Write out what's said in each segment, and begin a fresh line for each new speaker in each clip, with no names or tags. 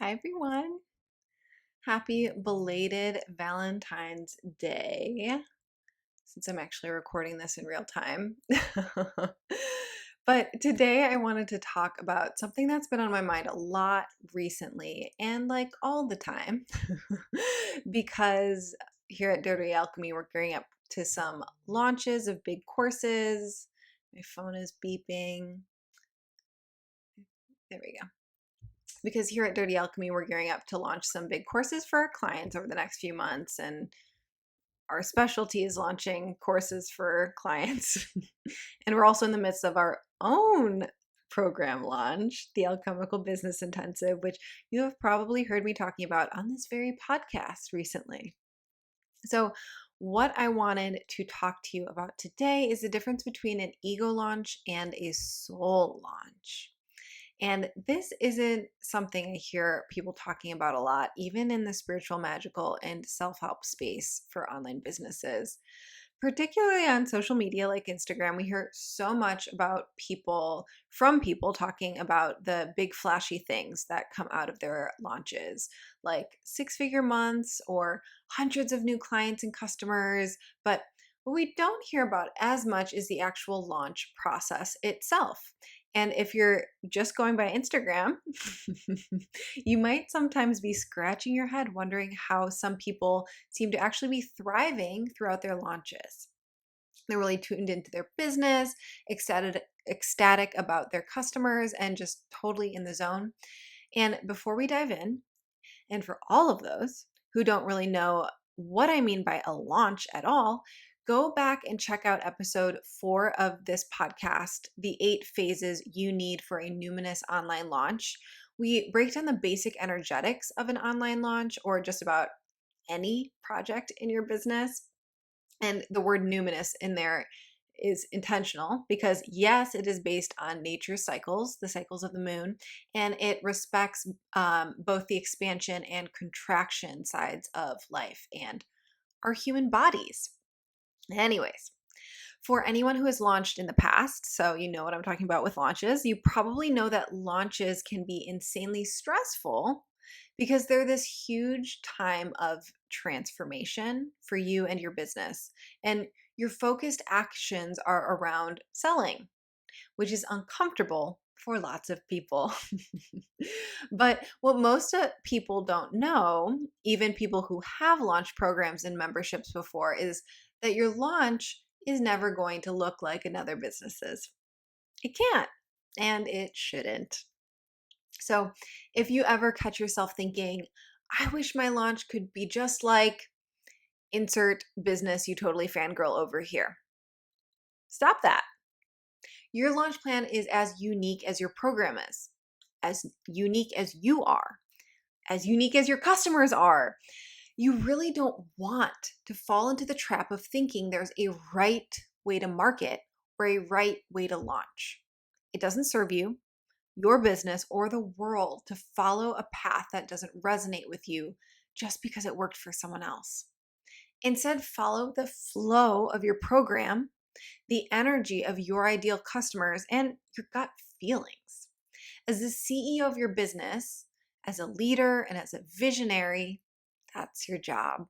Hi, everyone. Happy belated Valentine's Day, since I'm actually recording this in real time. But today I wanted to talk about something that's been on my mind a lot recently and like all the time, because here at Dirty Alchemy, we're gearing up to some launches of big courses. My phone is beeping. There we go. Because here at Dirty Alchemy, we're gearing up to launch some big courses for our clients over the next few months. And our specialty is launching courses for clients. And we're also in the midst of our own program launch, the Alchemical Business Intensive, which you have probably heard me talking about on this very podcast recently. So, what I wanted to talk to you about today is the difference between an ego launch and a soul launch. And this isn't something I hear people talking about a lot, even in the spiritual, magical, and self help space for online businesses. Particularly on social media like Instagram, we hear so much about from people talking about the big flashy things that come out of their launches, like six-figure months or hundreds of new clients and customers. But what we don't hear about as much is the actual launch process itself. And if you're just going by Instagram, you might sometimes be scratching your head wondering how some people seem to actually be thriving throughout their launches. They're really tuned into their business, ecstatic about their customers, and just totally in the zone. And before we dive in, and for all of those who don't really know what I mean by a launch at all, go back and check out episode 4 of this podcast, The 8 Phases You Need for a Numinous Online Launch. We break down the basic energetics of an online launch or just about any project in your business. And the word numinous in there is intentional because, yes, it is based on nature's cycles, the cycles of the moon, and it respects both the expansion and contraction sides of life and our human bodies. Anyways, for anyone who has launched in the past, so you know what I'm talking about with launches, you probably know that launches can be insanely stressful because they're this huge time of transformation for you and your business. And your focused actions are around selling, which is uncomfortable for lots of people. But what most people don't know, even people who have launched programs and memberships before, is that your launch is never going to look like another business's. It can't, and it shouldn't. So if you ever catch yourself thinking, I wish my launch could be just like insert business you totally fangirl over here, stop that. Your launch plan is as unique as your program is, as unique as you are, as unique as your customers are. You really don't want to fall into the trap of thinking there's a right way to market or a right way to launch. It doesn't serve you, your business, or the world to follow a path that doesn't resonate with you just because it worked for someone else. Instead, follow the flow of your program, the energy of your ideal customers, and your gut feelings. As the CEO of your business, as a leader, and as a visionary, that's your job.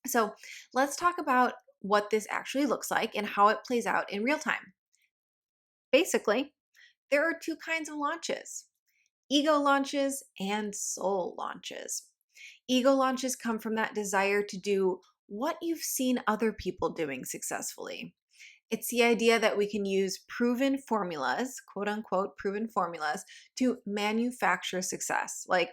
So let's talk about what this actually looks like and how it plays out in real time. Basically, there are two kinds of launches: ego launches and soul launches. Ego launches come from that desire to do what you've seen other people doing successfully. It's the idea that we can use proven formulas, quote unquote, proven formulas to manufacture success. Like,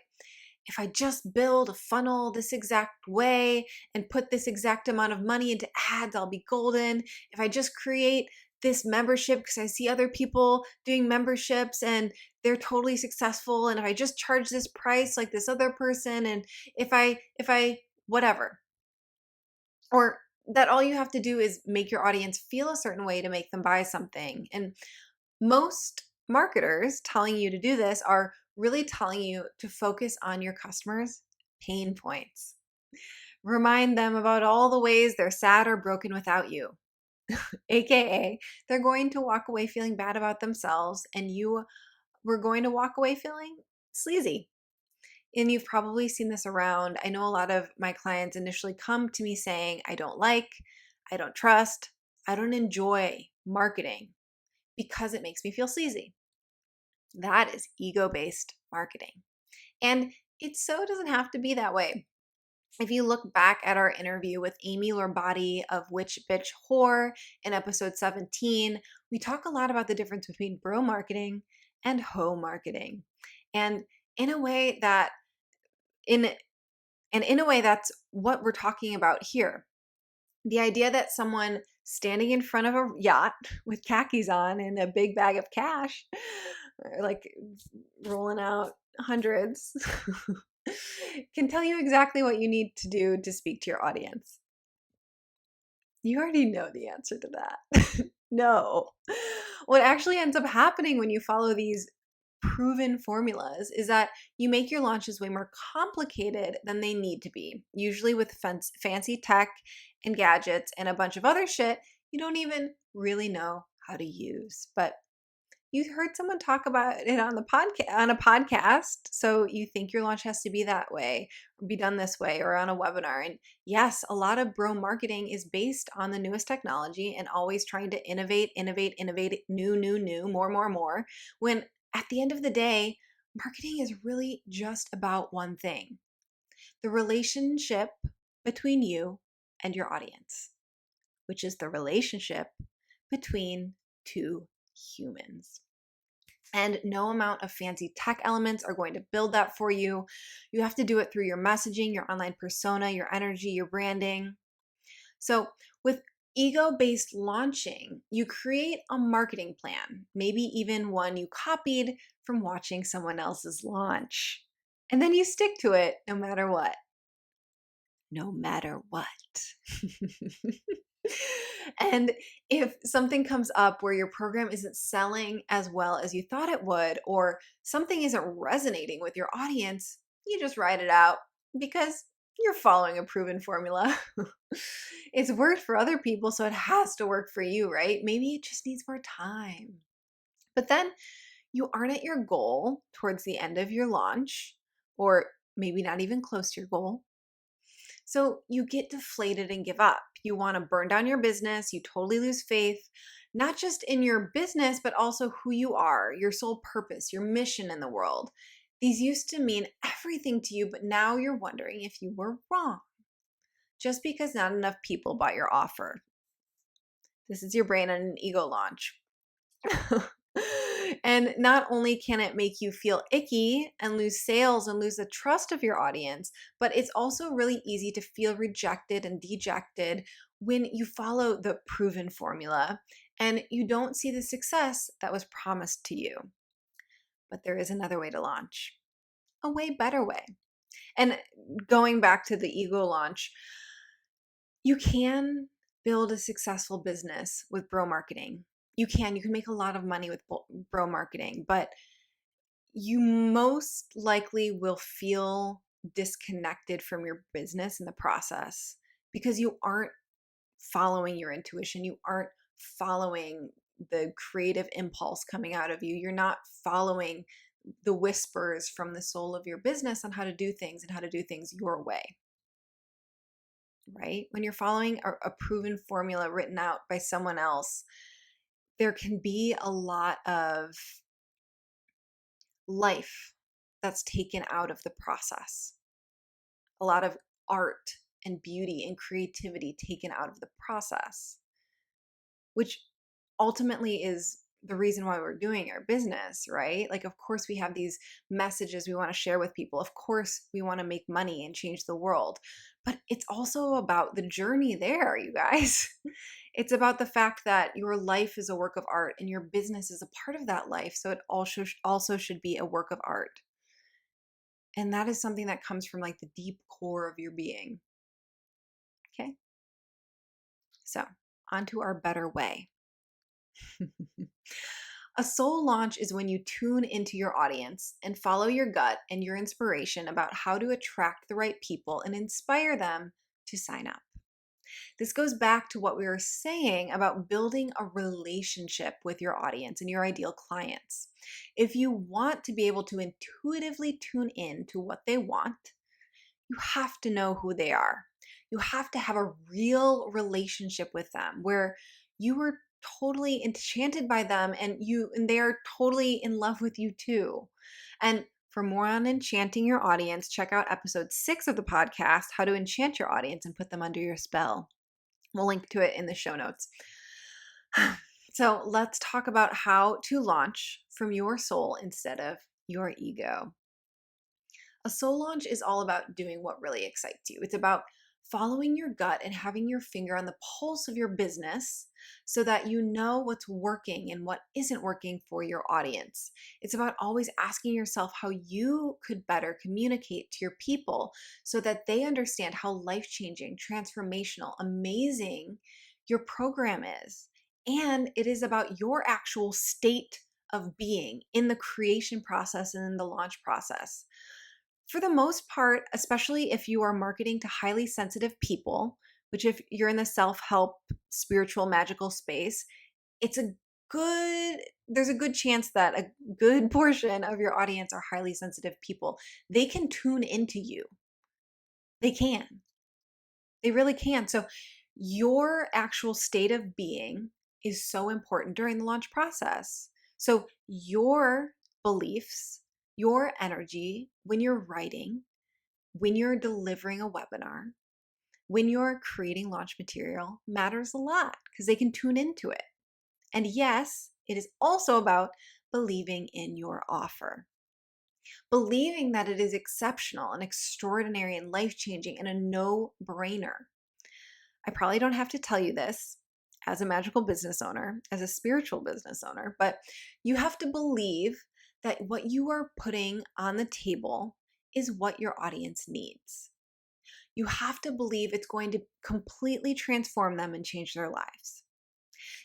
if I just build a funnel this exact way and put this exact amount of money into ads, I'll be golden. If I just create this membership because I see other people doing memberships and they're totally successful, and if I just charge this price like this other person, and if I whatever. Or that all you have to do is make your audience feel a certain way to make them buy something. And most marketers telling you to do this are really telling you to focus on your customers' pain points. Remind them about all the ways they're sad or broken without you. AKA, they're going to walk away feeling bad about themselves, and you were going to walk away feeling sleazy. and you've probably seen this around. I know a lot of my clients initially come to me saying, I don't trust, I don't enjoy marketing because it makes me feel sleazy. That is ego-based marketing. And it so doesn't have to be that way. If you look back at our interview with Amy Lorbati of Witch Bitch Whore in episode 17, we talk a lot about the difference between bro marketing and hoe marketing. And in a way that in in a way that's what we're talking about here. The idea that someone standing in front of a yacht with khakis on and a big bag of cash, like rolling out hundreds, can tell you exactly what you need to do to speak to your audience. You already know the answer to that. No. What actually ends up happening when you follow these proven formulas is that you make your launches way more complicated than they need to be, usually with fancy tech and gadgets and a bunch of other shit you don't even really know how to use. But you heard someone talk about it on a podcast, so you think your launch has to be that way, or be done this way, or on a webinar. And yes, a lot of bro marketing is based on the newest technology and always trying to innovate, new, more. When at the end of the day, marketing is really just about one thing: the relationship between you and your audience, which is the relationship between two humans. And no amount of fancy tech elements are going to build that for you. You have to do it through your messaging, your online persona, your energy, your branding. So, with ego-based launching, you create a marketing plan, maybe even one you copied from watching someone else's launch. And then you stick to it no matter what. No matter what. And if something comes up where your program isn't selling as well as you thought it would, or something isn't resonating with your audience, you just write it out because you're following a proven formula. It's worked for other people, so it has to work for you, right? Maybe it just needs more time. But then you aren't at your goal towards the end of your launch, or maybe not even close to your goal. So you get deflated and give up. You want to burn down your business. You totally lose faith, not just in your business, but also who you are, your sole purpose, your mission in the world. These used to mean everything to you, but now you're wondering if you were wrong just because not enough people bought your offer. This is your brain on an ego launch. And not only can it make you feel icky and lose sales and lose the trust of your audience, but it's also really easy to feel rejected and dejected when you follow the proven formula and you don't see the success that was promised to you. But there is another way to launch, a way better way. And going back to the ego launch, you can build a successful business with bro marketing. You can make a lot of money with bro marketing, but you most likely will feel disconnected from your business in the process because you aren't following your intuition. You aren't following the creative impulse coming out of you. You're not following the whispers from the soul of your business on how to do things and how to do things your way. Right? When you're following a proven formula written out by someone else, there can be a lot of life that's taken out of the process, a lot of art and beauty and creativity taken out of the process, which ultimately is the reason why we're doing our business, right? Like, of course, we have these messages we want to share with people. Of course, we want to make money and change the world. But it's also about the journey there, you guys. It's about the fact that your life is a work of art and your business is a part of that life. So it also should be a work of art. And that is something that comes from like the deep core of your being. Okay. So on to our better way. A soul launch is when you tune into your audience and follow your gut and your inspiration about how to attract the right people and inspire them to sign up. This goes back to what we were saying about building a relationship with your audience and your ideal clients. If you want to be able to intuitively tune in to what they want, you have to know who they are. You have to have a real relationship with them where you were totally enchanted by them and they are totally in love with you too. And for more on enchanting your audience, check out episode 6 of the podcast, How to Enchant Your Audience and Put Them Under Your Spell. We'll link to it in the show notes. So let's talk about how to launch from your soul instead of your ego. A soul launch is all about doing what really excites you. It's about following your gut and having your finger on the pulse of your business so that you know what's working and what isn't working for your audience. It's about always asking yourself how you could better communicate to your people so that they understand how life-changing, transformational, amazing your program is. And it is about your actual state of being in the creation process and in the launch process. For the most part, especially if you are marketing to highly sensitive people, which if you're in the self-help, spiritual, magical space, it's a there's a good chance that a good portion of your audience are highly sensitive people. They can tune into you. They can. They really can. So your actual state of being is so important during the launch process. So your beliefs, your energy when you're writing, when you're delivering a webinar, when you're creating launch material matters a lot because they can tune into it. And yes, it is also about believing in your offer. Believing that it is exceptional and extraordinary and life-changing and a no-brainer. I probably don't have to tell you this as a magical business owner, as a spiritual business owner, but you have to believe that what you are putting on the table is what your audience needs. You have to believe it's going to completely transform them and change their lives.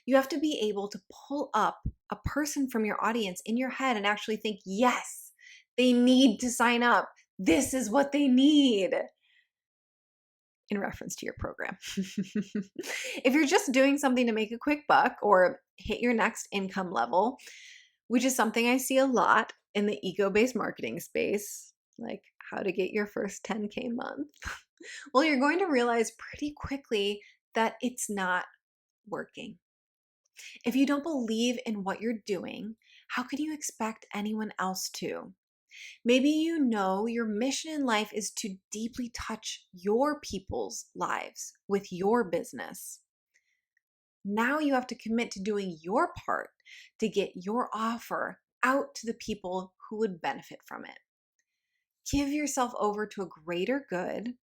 You have to be able to pull up a person from your audience in your head and actually think, yes, they need to sign up. This is what they need. In reference to your program. If you're just doing something to make a quick buck or hit your next income level, which is something I see a lot in the ego-based marketing space, like how to get your first 10K month, well, you're going to realize pretty quickly that it's not working. If you don't believe in what you're doing, how can you expect anyone else to? Maybe you know your mission in life is to deeply touch your people's lives with your business. Now you have to commit to doing your part to get your offer out to the people who would benefit from it. Give yourself over to a greater good.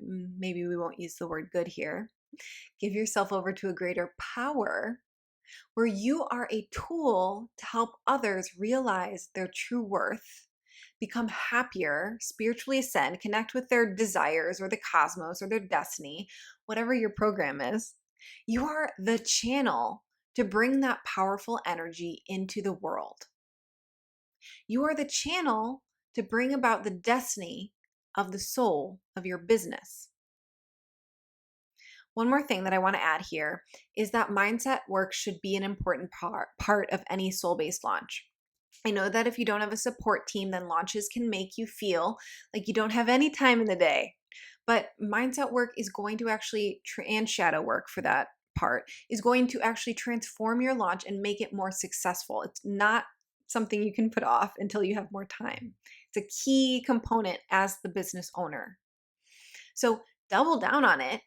Maybe we won't use the word good here. Give yourself over to a greater power where you are a tool to help others realize their true worth, become happier, spiritually ascend, connect with their desires or the cosmos or their destiny, whatever your program is. You are the channel to bring that powerful energy into the world. You are the channel to bring about the destiny of the soul of your business. One more thing that I want to add here is that mindset work should be an important part of any soul-based launch. I know that if you don't have a support team, then launches can make you feel like you don't have any time in the day. But mindset work is going to actually, and shadow work for that part, is going to actually transform your launch and make it more successful. It's not something you can put off until you have more time. It's a key component as the business owner. So double down on it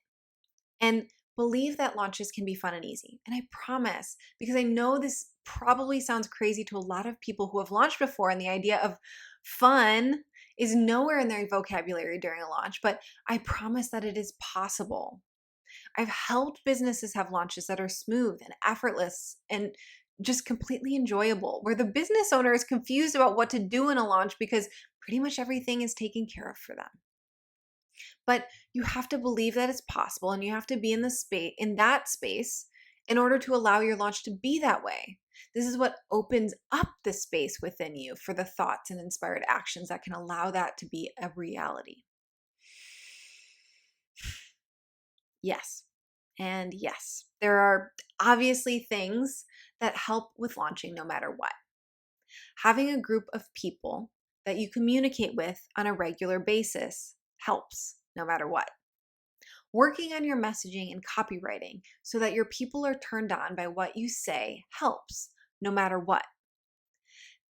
and believe that launches can be fun and easy. And I promise, because I know this probably sounds crazy to a lot of people who have launched before, and the idea of fun is nowhere in their vocabulary during a launch, but I promise that it is possible. I've helped businesses have launches that are smooth and effortless and just completely enjoyable, where the business owner is confused about what to do in a launch because pretty much everything is taken care of for them. But you have to believe that it's possible, and you have to be in that space in order to allow your launch to be that way. This is what opens up the space within you for the thoughts and inspired actions that can allow that to be a reality. Yes, And yes, there are obviously things that help with launching no matter what. Having a group of people that you communicate with on a regular basis helps no matter what. Working on your messaging and copywriting so that your people are turned on by what you say helps no matter what.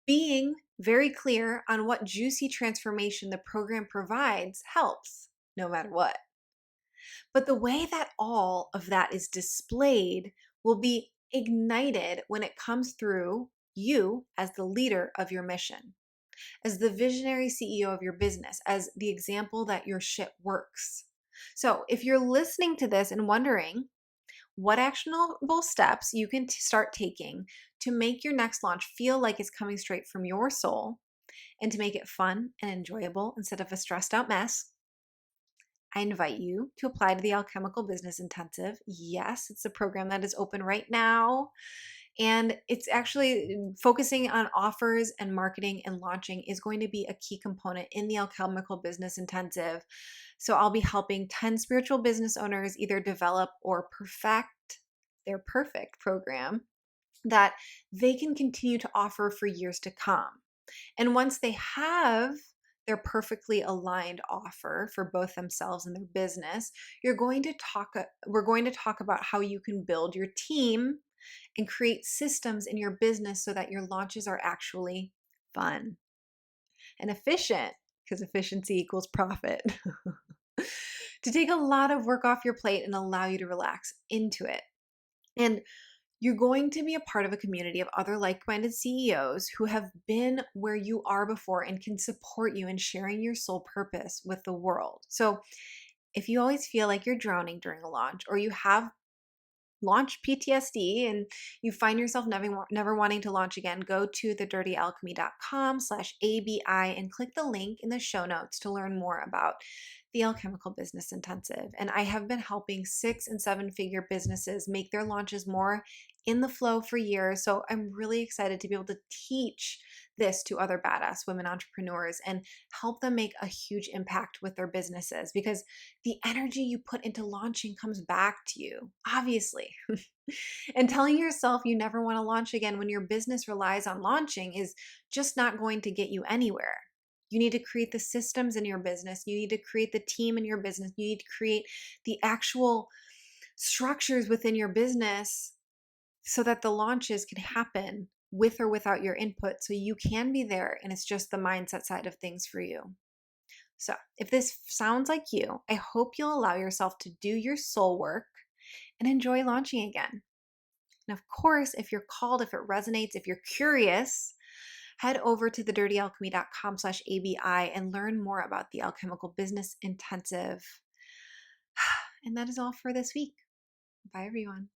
Being very clear on what juicy transformation the program provides helps no matter what. But the way that all of that is displayed will be ignited when it comes through you as the leader of your mission, as the visionary CEO of your business, as the example that your shit works. So if you're listening to this and wondering what actionable steps you can start taking to make your next launch feel like it's coming straight from your soul and to make it fun and enjoyable instead of a stressed out mess, I invite you to apply to the Alchemical Business Intensive. Yes, it's a program that is open right now. And it's actually focusing on offers and marketing and launching is going to be a key component in the Alchemical Business Intensive. So I'll be helping 10 spiritual business owners either develop or perfect their perfect program that they can continue to offer for years to come. And once they have their perfectly aligned offer for both themselves and their business, we're going to talk about how you can build your team and create systems in your business so that your launches are actually fun and efficient, because efficiency equals profit. To take a lot of work off your plate and allow you to relax into it. And you're going to be a part of a community of other like-minded CEOs who have been where you are before and can support you in sharing your soul purpose with the world. So if you always feel like you're drowning during a launch, or you have launch PTSD and you find yourself never wanting to launch again, go to thedirtyalchemy.com/ABI and click the link in the show notes to learn more about the Alchemical Business Intensive. And I have been helping 6- and 7-figure businesses make their launches more in the flow for years. So I'm really excited to be able to teach this to other badass women entrepreneurs and help them make a huge impact with their businesses, because the energy you put into launching comes back to you, obviously. And telling yourself you never want to launch again when your business relies on launching is just not going to get you anywhere. You need to create the systems in your business. You need to create the team in your business. You need to create the actual structures within your business so that the launches can happen with or without your input, so you can be there and it's just the mindset side of things for you. So if this sounds like you, I hope you'll allow yourself to do your soul work and enjoy launching again. And of course, if you're called, if it resonates, if you're curious, head over to thedirtyalchemy.com/ABI and learn more about the Alchemical Business Intensive. And that is all for this week. Bye, everyone.